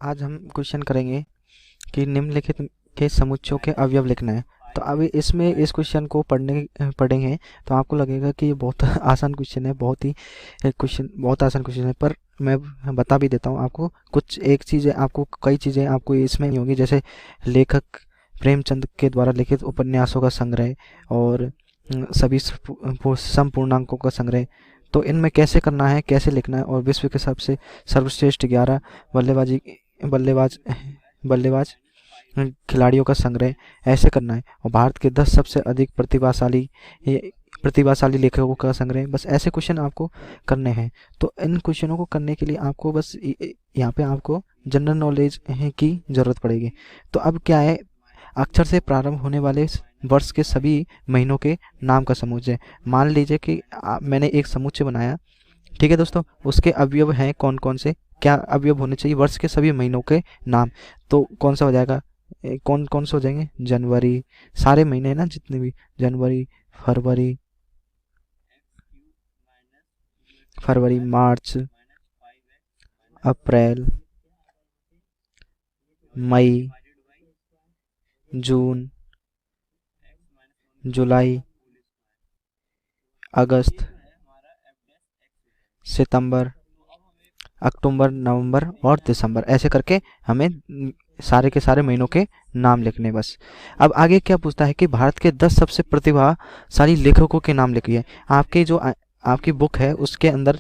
आज हम क्वेश्चन करेंगे कि निम्नलिखित के समुच्चयों के अवयव लिखना है। तो अभी इसमें इस क्वेश्चन को पढ़ेंगे तो आपको लगेगा कि ये बहुत आसान क्वेश्चन है, बहुत आसान क्वेश्चन है। पर मैं बता भी देता हूँ आपको, कुछ एक चीज़ें आपको, कई चीज़ें आपको इसमें नहीं होगी। जैसे लेखक प्रेमचंद के द्वारा लिखित उपन्यासों का संग्रह और सभी संपूर्णांकों का संग्रह। तो इनमें कैसे करना है, कैसे लिखना है, और विश्व के सबसे सर्वश्रेष्ठ 11 बल्लेबाजी बल्लेबाज बल्लेबाज खिलाड़ियों का संग्रह, ऐसे करना है। और भारत के 10 सबसे अधिक प्रतिभाशाली लेखकों का संग्रह, बस ऐसे क्वेश्चन आपको करने हैं। तो इन क्वेश्चनों को करने के लिए आपको बस यहाँ पे आपको जनरल नॉलेज की ज़रूरत पड़ेगी। तो अब क्या है, अक्षर से प्रारंभ होने वाले वर्ष के सभी महीनों के नाम का समुच्चय। मान लीजिए कि मैंने एक समुच्चय बनाया, ठीक है दोस्तों। उसके अवयव हैं कौन कौन से, क्या अवयव होने चाहिए, वर्ष के सभी महीनों के नाम। तो कौन सा हो जाएगा, कौन कौन से हो जाएंगे, जनवरी, सारे महीने हैं ना जितने भी, जनवरी, फरवरी, मार्च, अप्रैल, मई, जून, जुलाई, अगस्त, सितंबर, अक्टूबर, नवंबर और दिसंबर, ऐसे करके हमें सारे के सारे महीनों के नाम लिखने बस। अब आगे क्या पूछता है कि भारत के 10 सबसे प्रतिभाशाली लेखकों के नाम लिखिए। आपकी बुक है उसके अंदर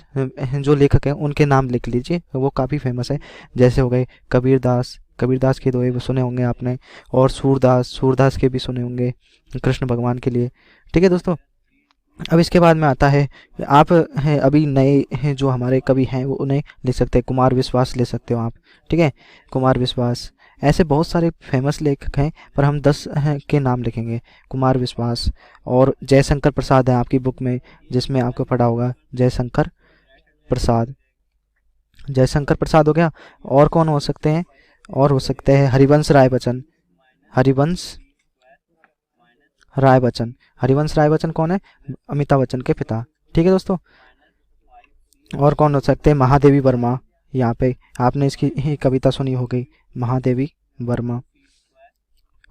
जो लेखक हैं उनके नाम लिख लीजिए, वो काफ़ी फेमस है। जैसे हो गए कबीरदास के दोहे सुने होंगे आपने, और सूरदास के भी सुने होंगे कृष्ण भगवान के लिए। ठीक है दोस्तों। अब इसके बाद में आता है, आप हैं अभी नए हैं जो हमारे कवि हैं, वो उन्हें लिख सकते हैं। कुमार विश्वास ले सकते हो आप, ठीक है, कुमार विश्वास। ऐसे बहुत सारे फेमस लेखक हैं, पर हम 10 हैं के नाम लिखेंगे। कुमार विश्वास, और जयशंकर प्रसाद है आपकी बुक में, जिसमें आपको पढ़ा होगा जयशंकर प्रसाद। जयशंकर प्रसाद हो गया। और कौन हो सकते हैं, और हो सकते हैं हरिवंश राय बच्चन। हरिवंश राय बच्चन, हरिवंश राय बच्चन कौन है, अमिताभ बच्चन के पिता। ठीक है दोस्तों। और कौन हो सकते हैं, महादेवी वर्मा। यहाँ पे आपने इसकी ही कविता सुनी होगी, महादेवी वर्मा।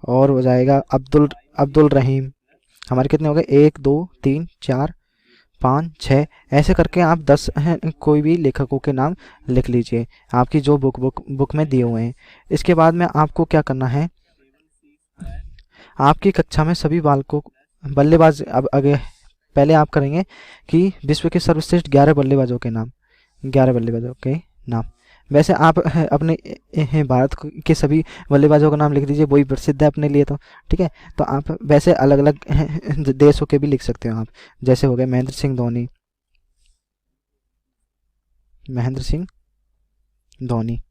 और हो जाएगा अब्दुल अब्दुल रहीम। हमारे कितने हो गए, 1 2 3 4 5 6, ऐसे करके आप 10 हैं कोई भी लेखकों के नाम लिख लीजिए, आपकी जो बुक में दिए हुए हैं। इसके बाद में आपको क्या करना है, आपकी कक्षा में सभी बालकों बल्लेबाज, अब आगे पहले आप करेंगे कि विश्व के सर्वश्रेष्ठ 11 बल्लेबाजों के नाम, 11 बल्लेबाजों के नाम। वैसे आप अपने भारत के सभी बल्लेबाजों का नाम लिख दीजिए, वही प्रसिद्ध है अपने लिए। तो ठीक है, तो आप वैसे अलग अलग देशों के भी लिख सकते हो आप। जैसे हो गए महेंद्र सिंह धोनी, महेंद्र सिंह धोनी।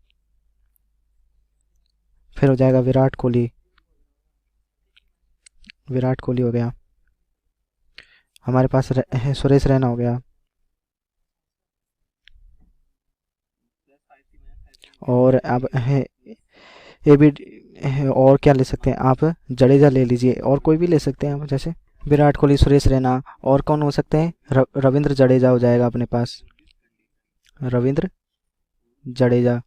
फिर हो जाएगा विराट कोहली, विराट कोहली हो गया। हमारे पास सुरेश रैना हो गया। और अब है ये भी, और क्या ले सकते हैं आप, जडेजा ले लीजिए, और कोई भी ले सकते हैं आप, जैसे विराट कोहली, सुरेश रैना। और कौन हो सकते हैं, रविंद्र जडेजा हो जाएगा अपने पास, रविंद्र जडेजा।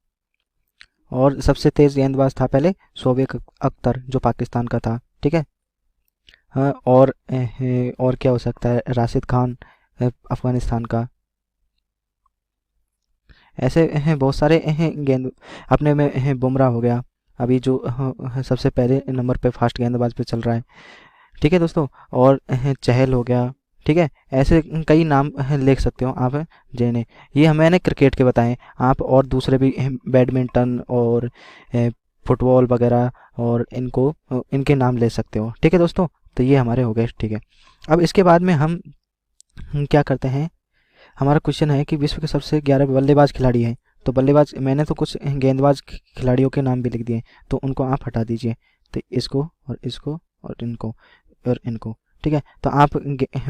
और सबसे तेज गेंदबाज था पहले शोएब अख्तर, जो पाकिस्तान का था। ठीक है। हाँ, और क्या हो सकता है, राशिद खान, अफगानिस्तान का। ऐसे हैं बहुत सारे हैं गेंद। अपने में हैं बुमराह हो गया, अभी जो सबसे पहले नंबर पे फास्ट गेंदबाज पे चल रहा है। ठीक है दोस्तों। और चहल हो गया। ठीक है, ऐसे कई नाम लिख सकते हो आप, जिन्हें, ये मैंने क्रिकेट के बताएं, आप और दूसरे भी बैडमिंटन और फुटबॉल वगैरह, और इनके नाम ले सकते हो। ठीक है दोस्तों। तो ये हमारे हो गए। ठीक है। अब इसके बाद में हम क्या करते हैं, हमारा क्वेश्चन है कि विश्व के सबसे 11 बल्लेबाज खिलाड़ी हैं। तो बल्लेबाज, मैंने तो कुछ गेंदबाज खिलाड़ियों के नाम भी लिख दिए, तो उनको आप हटा दीजिए। तो इसको और इनको और इनको। ठीक है, तो आप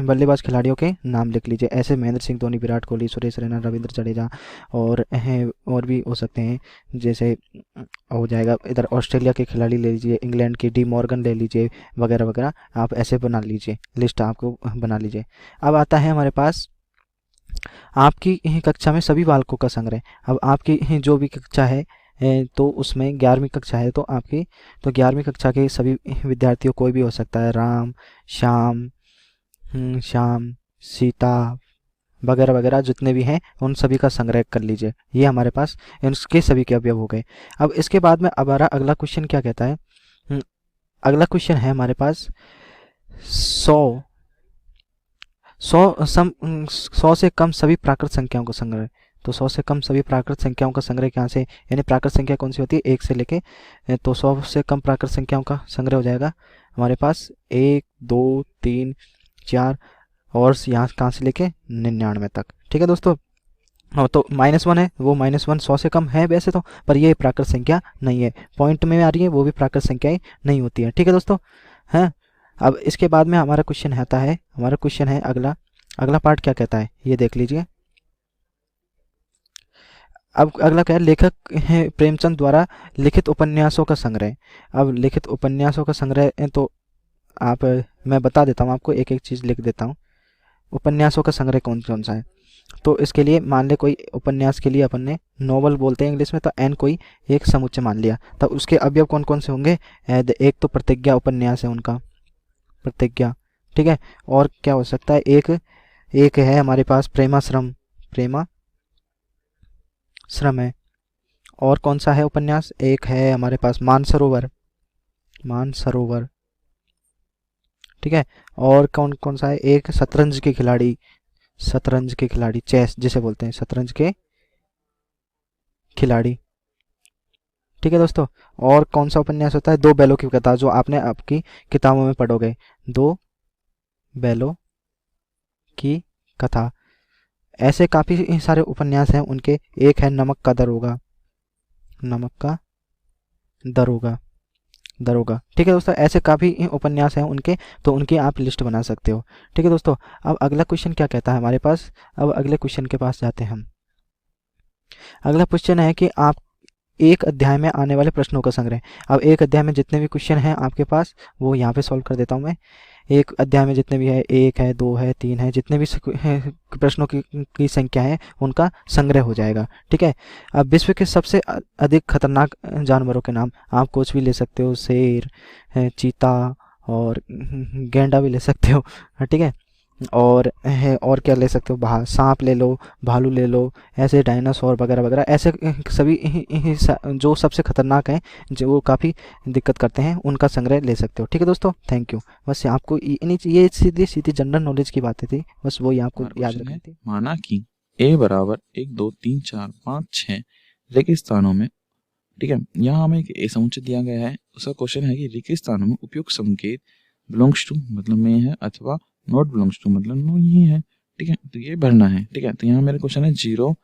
बल्लेबाज खिलाड़ियों के नाम लिख लीजिए, ऐसे महेंद्र सिंह धोनी, विराट कोहली, सुरेश रैना, रविंद्र जडेजा, और और भी हो सकते हैं। जैसे हो जाएगा इधर ऑस्ट्रेलिया के खिलाड़ी ले लीजिए, इंग्लैंड के डी मॉर्गन ले लीजिए, वगैरह वगैरह। आप ऐसे बना लीजिए, लिस्ट आपको बना लीजिए। अब आता है हमारे पास आपकी कक्षा में सभी बालकों का संग्रह। अब आपकी जो भी कक्षा है, तो उसमें 11वीं कक्षा है तो आपकी, तो 11वीं कक्षा के सभी विद्यार्थियों कोई भी हो सकता है, राम, श्याम, श्याम, सीता वगैरह वगैरह जितने भी हैं उन सभी का संग्रह कर लीजिए। ये हमारे पास इनके सभी के अवयव हो गए। अब इसके बाद में हमारा अगला क्वेश्चन क्या कहता है, अगला क्वेश्चन है हमारे पास 100 100 से कम सभी प्राकृत संख्याओं का संग्रह। तो 100 से कम सभी प्राकृत संख्याओं का संग्रह कहाँ से, यानी प्राकृत संख्या कौन सी होती है, 1 से लेके, तो 100 से कम प्राकृत संख्याओं का संग्रह हो जाएगा हमारे पास 1, 2, 3, 4 और यहाँ कहाँ से लेके 99 तक। ठीक है दोस्तों। हाँ, तो -1 है, वो -1 100 से कम है वैसे तो, पर ये प्राकृत संख्या नहीं है, पॉइंट में आ रही है, वो भी प्राकृत संख्याएं नहीं होती है। ठीक है दोस्तों। हैं, अब इसके बाद में हमारा क्वेश्चन आता है, हमारा क्वेश्चन है अगला, अगला पार्ट क्या कहता है ये देख लीजिए। अब अगला क्या है, लेखक है प्रेमचंद द्वारा लिखित उपन्यासों का संग्रह। अब लिखित उपन्यासों का संग्रह तो आप, मैं बता देता हूँ आपको, एक एक चीज़ लिख देता हूँ। उपन्यासों का संग्रह कौन कौन सा है, तो इसके लिए मान ले कोई उपन्यास के लिए अपन ने नोवेल बोलते हैं इंग्लिश में, तो एन कोई एक समुच्चय मान लिया, तो उसके अवयव कौन कौन से होंगे, एक तो प्रतिज्ञा उपन्यास है उनका, प्रतिज्ञा। ठीक है, और क्या हो सकता है, एक है हमारे पास प्रेमाश्रम, प्रेमाश्रम है। और कौन सा है उपन्यास, एक है हमारे पास मानसरोवर, मानसरोवर। ठीक है, और कौन कौन सा है, एक शतरंज के खिलाड़ी, शतरंज के खिलाड़ी, चेस जिसे बोलते हैं, शतरंज के खिलाड़ी। ठीक है दोस्तों। और कौन सा उपन्यास होता है, दो बैलों की कथा, जो आपने आपकी किताबों में पढ़ोगे, दो बैलों की कथा। ऐसे काफी सारे उपन्यास हैं उनके। एक है नमक का दरोगा, नमक का दरोगा, दरोगा। ठीक है दोस्तों, ऐसे काफ़ी उपन्यास हैं उनके, तो उनकी आप लिस्ट बना सकते हो। ठीक है दोस्तों। अब अगला क्वेश्चन क्या कहता है हमारे पास, अब अगले क्वेश्चन के पास जाते हैं हम। अगला क्वेश्चन है कि आप एक अध्याय में आने वाले प्रश्नों का संग्रह। अब एक अध्याय में जितने भी क्वेश्चन हैं आपके पास, वो यहाँ पे सॉल्व कर देता हूँ मैं। एक अध्याय में जितने भी है, 1 है, 2 है, 3 है, जितने भी प्रश्नों की संख्या है उनका संग्रह हो जाएगा। ठीक है। अब विश्व के सबसे अधिक खतरनाक जानवरों के नाम आप कुछ भी ले सकते हो, शेर, चीता और गैंडा भी ले सकते हो। ठीक है। और क्या ले सकते हो, सांप ले लो, भालू ले लो, ऐसे डायनासोर वगैरह वगैरह, ऐसे सभी जो सबसे खतरनाक हैं, जो काफ़ी दिक्कत करते हैं, उनका संग्रह ले सकते हो। ठीक है दोस्तों, थैंक यू। बस आपको ये सीधी सीधी जनरल नॉलेज की बातें थी, बस वही आपको याद रखनी थी। माना कि a बराबर 1 2 3 4 5 6 रेगिस्तानों में, ठीक है, यहाँ हमें एक a समुच्चय दिया गया है। उसका क्वेश्चन है कि रेगिस्तानों में उपयुक्त संकेत बिलोंग्स टू मतलब में है अथवा नॉट बिलोंग्स टू मतलब नहीं है। ठीक है, तो ये भरना है। ठीक है, तो यहाँ मेरा क्वेश्चन है 0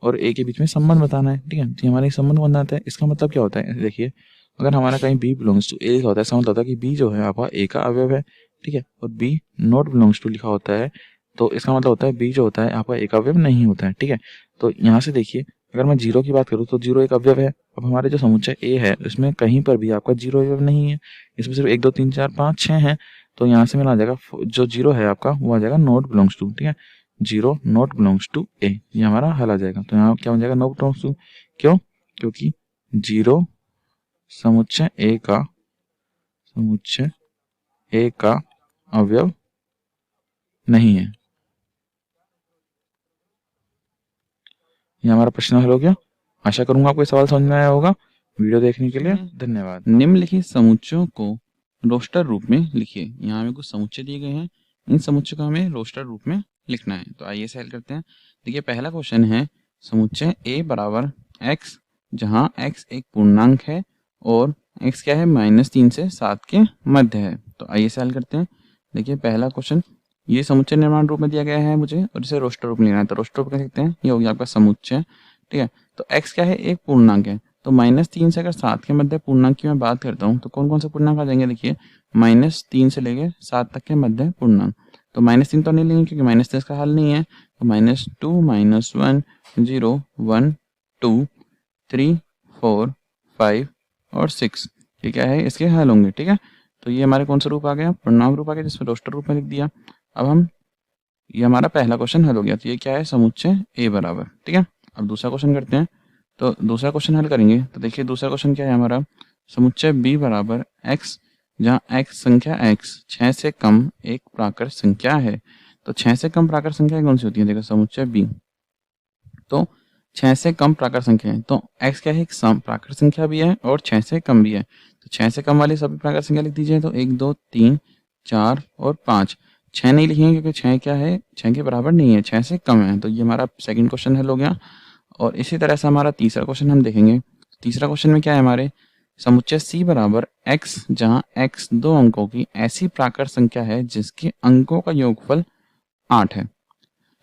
और a के बीच में संबंध बताना है। ठीक है, तो हमारा एक संबंध बनाता है। इसका मतलब क्या होता है, देखिए, अगर हमारा कहीं b बिलोंग्स टू a लिखा होता है, इसका मतलब होता है कि b जो है आपका a का अवयव है। ठीक है, और b नॉट बिलोंग्स टू लिखा होता है, तो इसका मतलब होता है b जो होता है आपका एक अवयव नहीं होता है। ठीक है, तो यहाँ से देखिए, अगर मैं 0 की बात करूँ तो 0 एक अवयव है। अब हमारे जो समुच्चय a है उसमें कहीं पर भी आपका 0 अवयव नहीं है, इसमें सिर्फ 1 2 3 4 5 6 है। तो यहाँ से मेरा आ जाएगा जो 0 है आपका वो आ जाएगा नॉट बिलोंग्स टू। ठीक है, 0 नॉट बिलोंग्स टू a, ये हमारा हल आ जाएगा। तो यहाँ क्या हो जाएगा, नॉट बिलोंग्स टू। क्यों, क्योंकि 0 समुच्चय a का अवयव नहीं है। ये हमारा प्रश्न हल हो गया। आशा करूंगा आपको सवाल समझ में आया होगा। वीडियो देखने के लिए धन्यवाद। निम्नलिखित समुच्चयों को रोस्टर रूप में लिखिए। यहाँ हमें कुछ समुच्चय दिए गए हैं, इन समुच्चय को हमें रोस्टर रूप में लिखना है। तो आइए हल करते हैं। देखिए, पहला क्वेश्चन है समुच्चय a बराबर x, जहाँ x एक पूर्णांक है और x क्या है, -3 से 7 के मध्य है। तो आइए हल करते हैं। देखिए, पहला क्वेश्चन, ये समुच्चय निर्माण रूप में दिया गया है मुझे, और इसे रोस्टर रूप में लेना है। तो रोस्टर रूप कह सकते हैं, ये हो गया आपका समुच्चय। ठीक है, तो x क्या है, एक पूर्णांक है। तो -3 से अगर 7 के मध्य पूर्णांक की मैं बात करता हूँ तो कौन कौन से पूर्णांक आ जाएंगे। देखिए, -3 से लेके 7 तक के मध्य पूर्णांक। तो -3 तो नहीं लेंगे क्योंकि -3 इसका हल नहीं है। तो -2 -1 0 1 2 3 4 5 और 6, ये क्या है, इसके हल होंगे। ठीक है, तो ये हमारे कौन सा रूप आ गया, पूर्णांक रूप आ गया, जिसमें रोस्टर रूप में लिख दिया। अब हम, ये हमारा पहला क्वेश्चन हल हो गया। तो ये क्या है, समुच्चय a बराबर। ठीक है, अब दूसरा क्वेश्चन करते हैं। तो दूसरा क्वेश्चन हल करेंगे। तो देखिए दूसरा क्वेश्चन क्या है हमारा, समुच्चय b बराबर x, जहाँ x संख्या x 6 से कम एक प्राकृत संख्या है। तो 6 से कम प्राकृत संख्या कौन सी होती है, देखो समुच्चय b, तो 6 से कम प्राकृत संख्या है, तो x क्या है, एक प्राकृत संख्या भी है और 6 से कम भी है। तो 6 से कम वाली सभी प्राकृत संख्या लिख दीजिए। तो 1 2 3 4 और 5, 6 नहीं लिखेंगे क्योंकि 6 क्या है, 6 के बराबर नहीं है, 6 से कम है। तो ये हमारा सेकंड क्वेश्चन हल हो गया। और इसी तरह से हमारा तीसरा क्वेश्चन हम देखेंगे। तीसरा क्वेश्चन में क्या है हमारे, समुच्चय c बराबर x, जहां x 2 अंकों की ऐसी प्राकृत संख्या है जिसके अंकों का योगफल 8 है।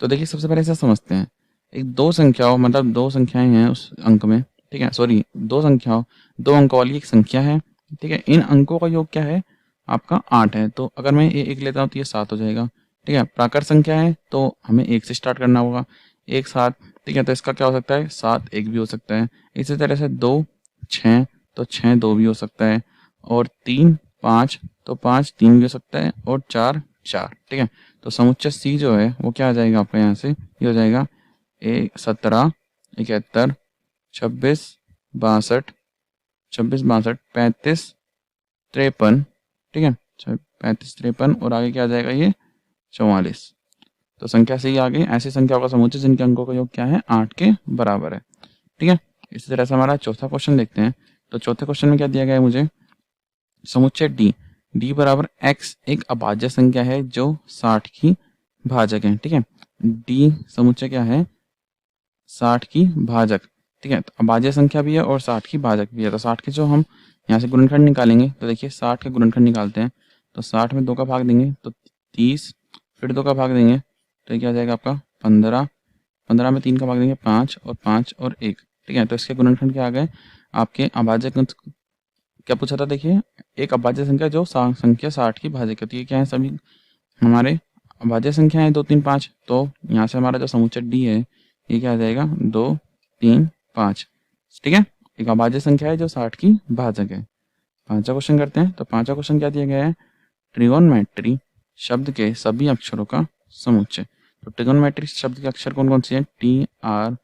तो देखिए सबसे पहले इसे समझते हैं। एक दो संख्याओं मतलब दो संख्याएं हैं उस अंक में, ठीक है, सॉरी दो संख्याओं, दो अंकों वाली एक संख्या है, ठीक है, इन अंकों का योग क्या है आपका 8 है। तो अगर मैं ये 1 लेता हूँ तो ये 7 हो जाएगा, ठीक है। प्राकृत संख्या है तो हमें 1 से स्टार्ट करना होगा, 1 7, ठीक है, तो इसका क्या हो सकता है 7 1 भी हो सकता है। इसी तरह से 2 6, तो 6 2 भी हो सकता है, और 3 5, तो 5 3 भी हो सकता है, और 4 4, ठीक है। तो समुच्चय सी जो है वो क्या आ जाएगा आपका यहाँ से, ये हो जाएगा 17 71 26 62 35 53, ठीक है, 35 53, और आगे क्या आ जाएगा ये 44। तो संख्या सही आ गई, ऐसी संख्याओं का समुच्चय जिनके अंकों का योग क्या है 8 के बराबर है, ठीक है। इसी तरह से हमारा चौथा क्वेश्चन देखते हैं। तो चौथे क्वेश्चन में क्या दिया गया है मुझे, समुच्चय d बराबर x एक अभाज्य संख्या है जो 60 की भाजक है, ठीक है। d समुच्चय क्या है, 60 की भाजक, ठीक है। तो अभाज्य संख्या भी है और 60 की भाजक भी है। तो 60 के जो हम यहाँ से गुणनखंड निकालेंगे, तो देखिए 60 के गुणनखंड निकालते हैं। तो 60 में 2 का भाग देंगे तो 30, फिर 2 का भाग देंगे तो ये क्या आ जाएगा आपका 15, 15 में 3 का भाग देंगे 5, और 5 और 1, ठीक है। तो इसके गुणनखंड क्या आ गए आपके, अभाज्य क्या पूछा था, देखिए एक अभाज्य संख्या जो संख्या 60 की भाजक होती है, क्या है सभी हमारे अभाज्य संख्या है 2 3 5। तो यहाँ से हमारा जो समुच्चय डी है ये क्या आ जाएगा 2 3 5, ठीक है। एक अभाज्य संख्या है जो 60 की भाजक है। पांचवा क्वेश्चन करते हैं। तो पांचवा क्वेश्चन क्या दिया गया है, ट्रिगोनोमेट्री शब्द के सभी अक्षरों का समुच्चय। तो ट्रिगोनोमेट्री शब्द के अक्षर कौन कौन से हैं, TRIGON,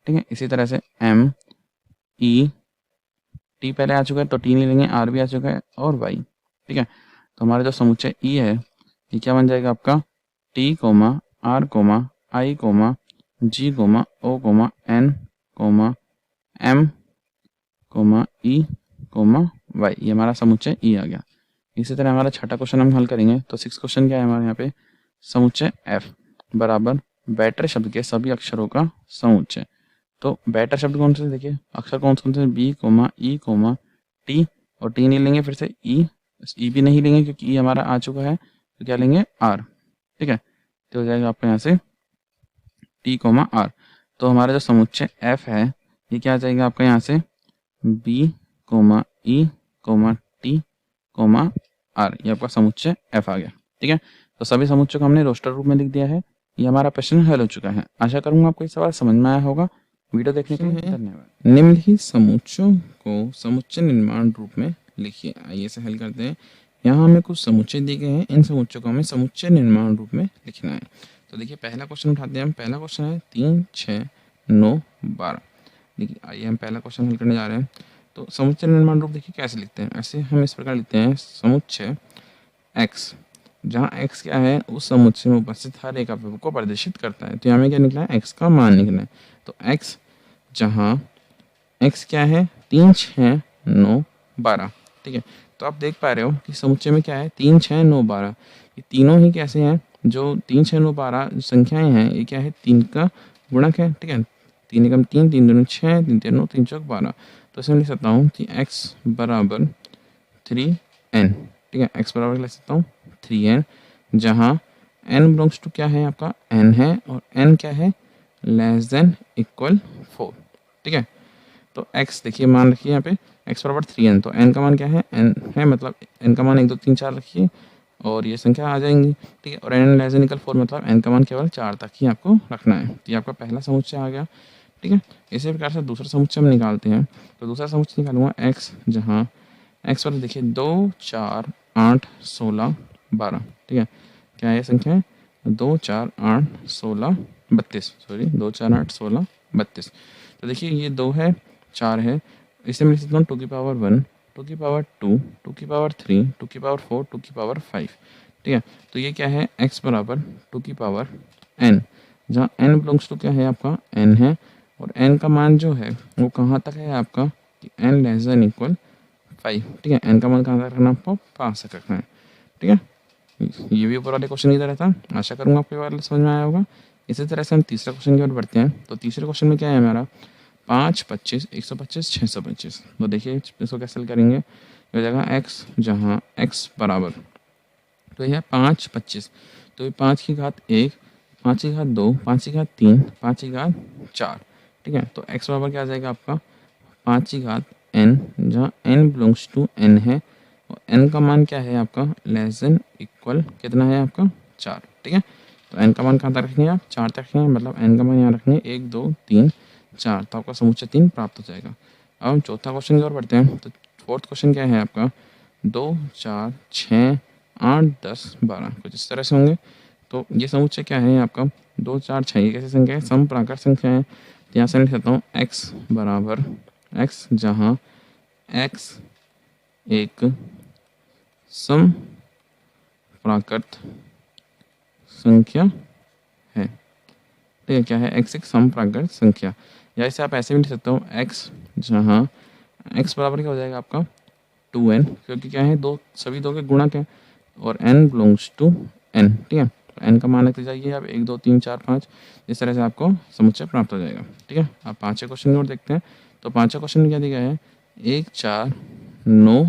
ठीक है। इसी तरह से MET पहले आ चुका है तो T नहीं लेंगे, R भी आ चुका है, और Y, ठीक है। तो हमारा जो समुच्चय E है ये क्या बन जाएगा आपका T, R, I, G, O, N, M, E, Y, ये हमारा समुच्चय E आ गया। इसी तरह हमारा छठा क्वेश्चन हम हल करेंगे। तो 6 क्वेश्चन क्या है हमारे यहाँ पे, समुच्चय F बराबर बैटर शब्द के सभी अक्षरों का समुच्चय। तो बैटर शब्द कौन से, देखिए अक्षर कौन से B, E, T, और T नहीं लेंगे, फिर से E भी नहीं लेंगे क्योंकि E हमारा आ चुका है, तो क्या लेंगे R, ठीक है। तो हो जाएगा आपका यहाँ से T, R। तो हमारा जो समुच्चय F है ये क्या आ जाएगा आपका यहाँ से B, E, T, R, ये आपका समुच्चय F आ गया, ठीक है। तो सभी समुच्चयों को हमने रोस्टर रूप में लिख दिया है। ये हमारा प्रश्न हल हो चुका है। आशा करूंगा आपको ये सवाल समझ में आया होगा। वीडियो देखने के लिए धन्यवाद। निम्नलिखित समुच्चयों को समुच्चय निर्माण रूप में लिखिए। आइए इसे हल करते हैं। यहाँ हमें कुछ समुच्चय दिए गए हैं, इन समुच्चयों को हमें समुच्चय निर्माण रूप में लिखना है। तो देखिए पहला क्वेश्चन उठाते हैं हम। पहला क्वेश्चन है 3 6 9 12। देखिए आइए हम पहला क्वेश्चन हल करने जा रहे हैं। तो समुच्चय निर्माण रूप देखिए कैसे लिखते हैं, ऐसे हम इस प्रकार लिखते हैं, समुच्चय x, जहाँ x क्या है उस समुच्चय में उपस्थित हर एक अवयव को प्रदर्शित करता है। तो यहाँ में क्या निकला है, x का मान निकला है। तो x, जहाँ x क्या है 3 6 9 12, ठीक है। तो आप देख पा रहे हो कि समुच्चय में क्या है 3 6 9 12, ये तीनों ही कैसे हैं, जो 3 6 9 12 संख्याएं हैं ये क्या है 3 का गुणक है, ठीक है। 3 एकम 3, 3 दूनी 6, 3 3 9, 3 चौक 12। तो इसमें लिख सकता हूँ कि x बराबर 3n, ठीक है। x बराबर लिख सकता हूँ 3n, जहाँ n बिलोंग्स टू क्या है आपका n है, और n क्या है लेस देन इक्वल 4, ठीक है। तो x देखिए मान रखिए यहाँ पे x बराबर 3n, तो n का मान क्या है n है, मतलब n का मान 1 2 3 4 रखिए और ये संख्या आ जाएंगी, ठीक है। और n लेस देन इक्वल 4 मतलब n का मान केवल 4 तक ही आपको रखना है। तो ये आपका पहला समुच्चय आ गया, ठीक है। इसी प्रकार से दूसरा समुच्चय हम निकालते हैं। तो दूसरा समुच्चय निकालूंगा x, जहाँ x वाले देखिए 2 4 8 16 12, ठीक है। क्या ये संख्या है 2 4 8 16 32, सॉरी 2 4 8 16 32। तो देखिए ये 2 है 4 है, इसे मैं लिख सकता हूँ 2 की पावर 1, 2 की पावर 2, 2 की पावर 3, 2 की पावर 4, 2 की पावर 5। ठीक है, तो ये क्या है x बराबर 2 की पावर n, जहाँ n बिलोंग्स टू क्या है आपका n है, और n का मान जो है वो कहाँ तक है आपका कि n लेस देन इक्वल 5। ठीक है, n का मान कहाँ तक रखना आपको 5 तक रखना है। ठीक है, ये भी ऊपर वाले क्वेश्चन की तरह था, आशा करूँगा आपको ये वाला समझ में आया होगा। इसी तरह से हम तीसरा क्वेश्चन की ओर बढ़ते हैं। तो तीसरे क्वेश्चन में क्या है हमारा 5 25 125 625। तो देखिए इसको कैसे करेंगे, हो जाएगा x, जहाँ x बराबर, तो यह 5 25, तो ये 5 की घात 1, 5 की घात 2, 5 की घात 3, 5 की घात 4। ठीक है, तो x बराबर क्या आ जाएगा आपका 5 की घात n, जहाँ n बिलोंग्स टू n है, और n का मान क्या है आपका लेस देन इक्वल कितना है आपका 4। ठीक है, तो n का मान कहाँ तक रखेंगे आप 4 तक रखेंगे, मतलब n का मान यहाँ रखेंगे 1 2 3 4, तो आपका समुच्चय 3 प्राप्त हो जाएगा। अब हम चौथा क्वेश्चन की ओर बढ़ते हैं। तो फोर्थ क्वेश्चन क्या है आपका 2 4 6 8 10 12, कुछ इस तरह से होंगे। तो ये समुच्चय क्या है आपका 2 4 6, ये कैसे संख्या है समप्राकृत संख्या है। तो यहाँ से लिख सकता हूँ x बराबर x, जहाँ x एक सम प्राकृत संख्या है। ठीक है, क्या है x एक सम प्राकृत संख्या, या इसे आप ऐसे भी लिख सकते हो x, जहाँ x बराबर क्या हो जाएगा आपका 2n, क्योंकि क्या है दो सभी दो के गुणक है, और n बिलोंग्स टू n। ठीक है, तो n का मान रखते जाइए आप 1 2 3 4 5, इस तरह से आपको समुच्चय प्राप्त हो जाएगा। ठीक है, आप पाँचवें क्वेश्चन की ओर देखते हैं। तो पाँचवें क्वेश्चन में क्या दिया है 1 4 9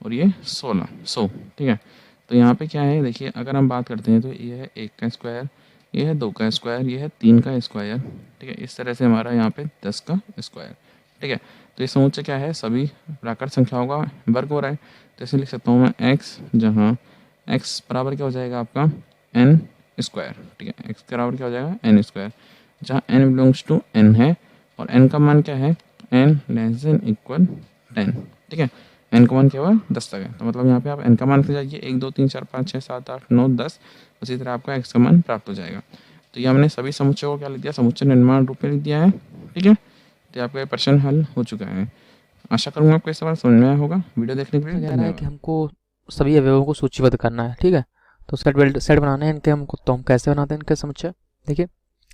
और ये 16 100। ठीक है, तो यहाँ पे क्या है देखिए, अगर हम बात करते हैं तो ये है 1 का स्क्वायर, ये है 2 का स्क्वायर, ये है 3 का स्क्वायर। ठीक है, इस तरह से हमारा यहाँ पे 10 का स्क्वायर। ठीक है, तो ये समुच्चय क्या है सभी प्राकृत संख्याओं का वर्ग हो रहा है। तो इसे लिख सकता हूँ मैं x, जहाँ x बराबर क्या हो जाएगा आपका n स्क्वायर। ठीक है, x के बराबर क्या हो जाएगा n स्क्वायर, जहाँ n बिलोंग्स टू n है, और n का मान क्या है n लेस देन इक्वल 10। ठीक है, n का मान क्या हुआ 10 तक है, तो मतलब यहाँ पे आप n का मान लिख जाइए 1 2 3 4 5 6 7 8 9 10, उसी तरह आपका x का मान प्राप्त हो जाएगा। तो ये हमने सभी समुच्चयों को क्या लिख दिया, समुच्चय निर्माण रूप में लिख दिया है। ठीक है, तो आपका ये प्रश्न हल हो चुका है। आशा करूँगा आपको ये सवाल समझ में आया होगा। वीडियो देखने के लिए कह रहा है धन्यवाद। कि हमको सभी अवयवों को सूचीबद्ध करना है। ठीक है, तो सेट बनाने हैं इनके हमको, तो हम कैसे बनाते हैं इनके समुच्चय। देखिए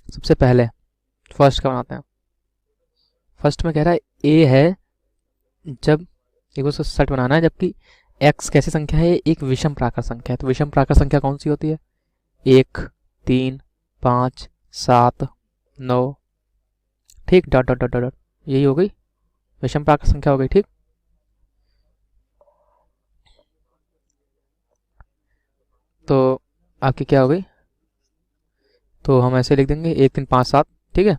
सबसे पहले फर्स्ट का बनाते हैं। फर्स्ट में कह रहा है ए है जब एक उसको सेट बनाना है जबकि एक्स कैसी संख्या है, एक विषम प्राकृत संख्या है। तो विषम प्राकृत संख्या कौन सी होती है 1 3 5 7 9। ठीक, dot dot dot dot dot, यही हो गई विषम प्राकृत संख्या हो गई। ठीक, तो आपकी क्या हो गई, तो हम ऐसे लिख देंगे 1 3 5 7। ठीक है,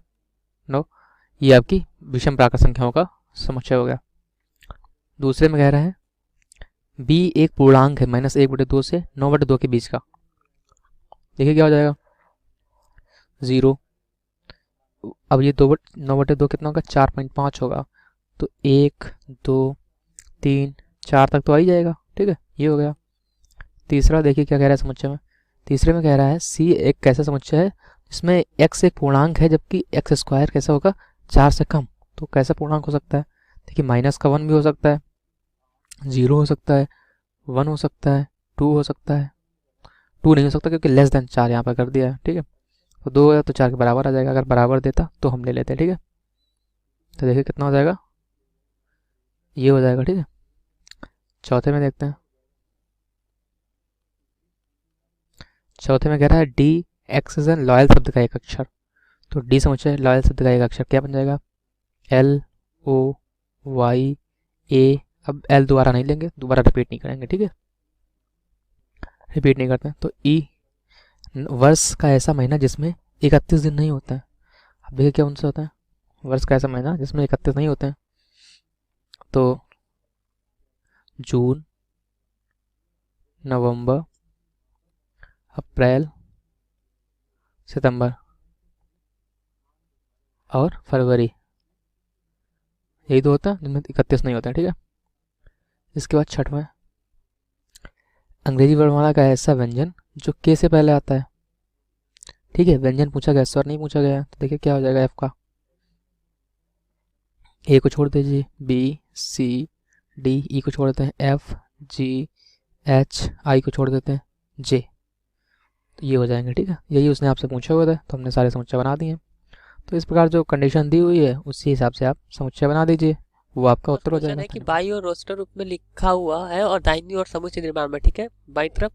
नो, ये आपकी विषम प्राकृत संख्याओं का समुच्चय हो गया। दूसरे में कह रहा है b एक पूर्णांक है -1/2 से 9/2 के बीच का। देखिए क्या हो जाएगा 0। अब ये 9/2 कितना होगा 4.5 होगा, तो 1 2 3 4 तक तो आ ही जाएगा। ठीक है, ये हो गया। तीसरा देखिए क्या कह रहा है समुच्चय में। तीसरे में कह रहा है c एक कैसा समुच्चय है जिसमें x एक पूर्णांक है जबकि x स्क्वायर कैसा होगा 4 से कम। तो कैसा पूर्णांक हो सकता है, देखिए -1 भी हो सकता है, 0 हो सकता है, 1 हो सकता है, 2 हो सकता है। 2 नहीं हो सकता क्योंकि लेस देन 4 यहाँ पर कर दिया है। ठीक है, तो 2 है तो 4 के बराबर आ जाएगा, अगर बराबर देता तो हम ले लेते। ठीक है, तो देखिए कितना हो जाएगा, ये हो जाएगा। ठीक है, चौथे में देखते हैं। चौथे में कह रहा है D x is an loyal शब्द का एक अक्षर। तो डी समुच्चय लॉयल शब्द का एक अक्षर क्या बन जाएगा एल ओ वाई ए। अब एल दोबारा नहीं लेंगे, दोबारा रिपीट नहीं करेंगे। ठीक है, रिपीट नहीं करते हैं। तो ई वर्ष का ऐसा महीना जिसमें 31 दिन नहीं होता है। अब देखिए क्या उनसे होता है, वर्ष का ऐसा महीना जिसमें 31 नहीं होते हैं। तो जून नवंबर अप्रैल सितंबर और फरवरी, यही दो होता है जिनमें 31 नहीं होता है। ठीक है, इसके बाद छठवां अंग्रेजी वर्णमाला का ऐसा व्यंजन जो के से पहले आता है। ठीक है, व्यंजन पूछा गया, स्वर नहीं पूछा गया। तो देखिए क्या हो जाएगा एफ का, ए को छोड़ दीजिए, बी सी डी, ई को छोड़ देते हैं, एफ जी एच, आई को छोड़ देते हैं, जे। तो ये हो जाएंगे। ठीक है, यही उसने आपसे पूछे हुए थे, तो हमने सारे समुच्चय बना दिए। तो इस प्रकार जो कंडीशन दी हुई है उसी हिसाब से आप समुच्चय बना दीजिए, वो आपका उत्तर हो क्वेश्चन जाएगा। है कि बाई और रोस्टर रूप में लिखा हुआ है और दाहिनी ओर समुच्चय निर्माण में। ठीक है, बाई तरफ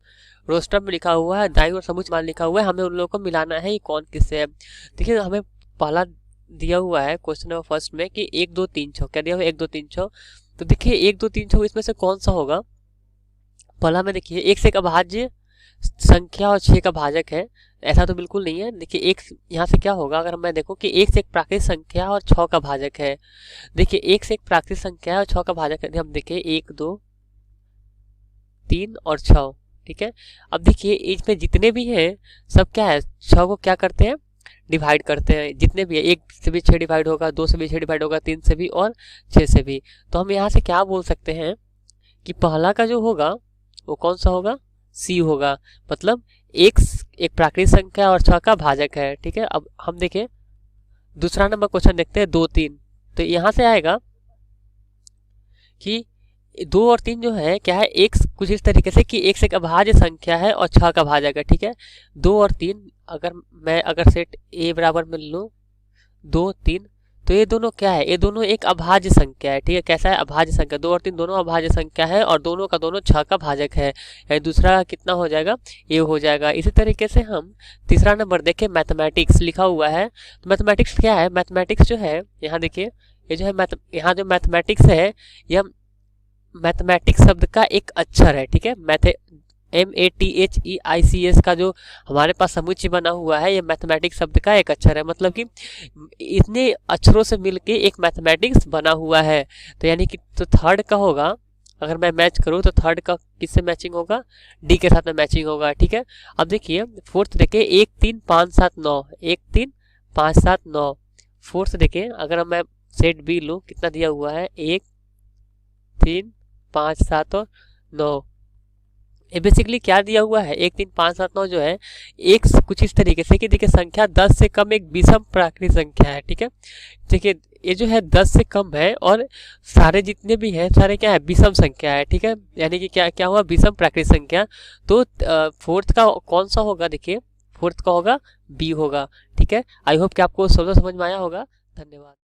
रोस्टर में लिखा हुआ है, दाईं ओर समुच्चय निर्माण लिखा हुआ है, हमें उन लोगों को मिलाना है, ये कौन किससे है। देखिए हमें पहला दिया हुआ है क्वेश्चन नंबर फर्स्ट में कि 1 2 3 6, क्या दिया हुआ है 1 2 3 6। तो देखिए 1 2 3 6 इसमें से कौन सा होगा। पहला में देखिए 1 से एक अभाज्य संख्या और 6 का भाजक है, ऐसा तो बिल्कुल नहीं है। देखिए एक यहाँ से क्या होगा, अगर मैं देखो कि 1 से एक प्राकृतिक संख्या और 6 का भाजक है। देखिए 1 से एक प्राकृतिक संख्या है और 6 का भाजक है, हम देखिए 1 2 3 और 6। ठीक है, अब देखिए इसमें जितने भी हैं सब क्या है, 6 को क्या करते हैं, डिवाइड करते हैं। जितने भी है 1 से भी 6 डिवाइड होगा, 2 से भी 6 डिवाइड होगा, 3 से भी और 6 से भी। तो हम यहाँ से क्या बोल सकते हैं कि पहला का जो होगा वो कौन सा होगा, सी होगा, मतलब एक प्राकृतिक संख्या और 6 का भाजक है। ठीक है, अब हम देखें दूसरा नंबर क्वेश्चन देखते हैं 2 3। तो यहाँ से आएगा कि 2 और 3 जो है क्या है, एक कुछ इस तरीके से कि 1 से एक अभाज्य संख्या है और 6 का भाजक है। ठीक है, 2 और 3 अगर सेट ए बराबर में लूँ 2 3, तो ये दोनों क्या है, ये दोनों एक अभाज्य संख्या है। ठीक है, कैसा है, अभाज्य संख्या। 2 और 3 दोनों अभाज्य संख्या है और दोनों का दोनों 6 का भाजक है, यानी दूसरा कितना हो जाएगा, ये हो जाएगा। इसी तरीके से हम तीसरा नंबर देखें, मैथमेटिक्स लिखा हुआ है। तो मैथमेटिक्स क्या है, मैथमेटिक्स जो है यहाँ देखिए, ये जो है यहाँ जो मैथमेटिक्स है, यह मैथमेटिक्स शब्द का एक अक्षर है। ठीक है, MATHEICS का जो हमारे पास समुच्चय बना हुआ है, ये मैथमेटिक्स शब्द का एक अक्षर है, मतलब कि इतने अक्षरों से मिलके एक मैथमेटिक्स बना हुआ है। तो यानी कि तो थर्ड का होगा, अगर मैं मैच करूँ तो थर्ड का किससे मैचिंग होगा, डी के साथ में मैचिंग होगा। ठीक है, अब देखिए फोर्थ देखिए 1 3 5 7 9, 1 3 5 7 9। फोर्थ देखिए अगर मैं सेट बी लूँ, कितना दिया हुआ है, 1 3 5 7 और 9। ये बेसिकली क्या दिया हुआ है, 1 3 5 7 9 जो है एक कुछ इस तरीके से कि देखिए संख्या 10 से कम एक विषम प्राकृतिक संख्या है। ठीक है, देखिए ये जो है 10 से कम है और सारे जितने भी हैं सारे क्या है, विषम संख्या है। ठीक है, यानी कि क्या क्या हुआ, विषम प्राकृतिक संख्या। तो फोर्थ का कौन सा होगा, देखिए फोर्थ का होगा बी होगा। ठीक है, आई होप कि आपको समझ में आया होगा। धन्यवाद।